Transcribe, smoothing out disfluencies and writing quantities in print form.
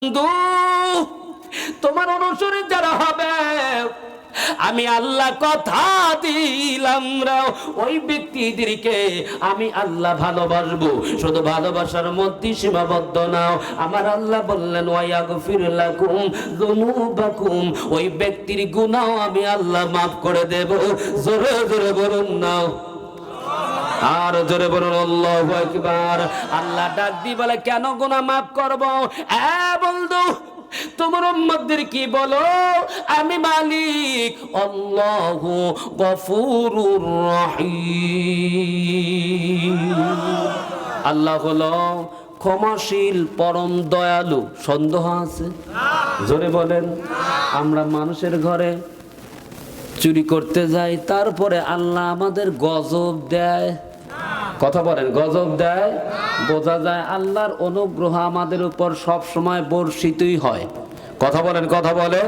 বন্ধু, তোমার অনুসরণ যারা হবে, আমি আল্লাহ কথা দিলাম ওই ব্যক্তিদেরকে আমি আল্লাহ ভালোবাসবো। শুধু ভালোবাসার মধ্যে সীমাবদ্ধ নাও। আমার আল্লাহ বললেন ওয়ায়াগফির লাকুম যুনুবাকুম, ওই ব্যক্তির গুনাহ আমি আল্লাহ মাফ করে দেব। জোরে জোরে বলুন নাও, আর জোরে বলুন আল্লাহু আকবার। আল্লাহ ডাক দি বলে, কেন গুনাহ মাফ করব? বন্ধু, তোমার উম্মতদের কি বলো, আমি মালিক আল্লাহু গফুরুর রহিম। আল্লাহ হলো ক্ষমাশীল, পরম দয়ালু। সন্দেহ আছে? জোরে বলেন। আমরা মানুষের ঘরে চুরি করতে যাই, তারপরে আল্লাহ আমাদের গজব দেয়। কথা বলেন, গজব দেয়। বোঝা যায় আল্লাহর অনুগ্রহ আমাদের উপর সব সময় বর্ষিতই হয়। কথা বলেন, কথা বলেন।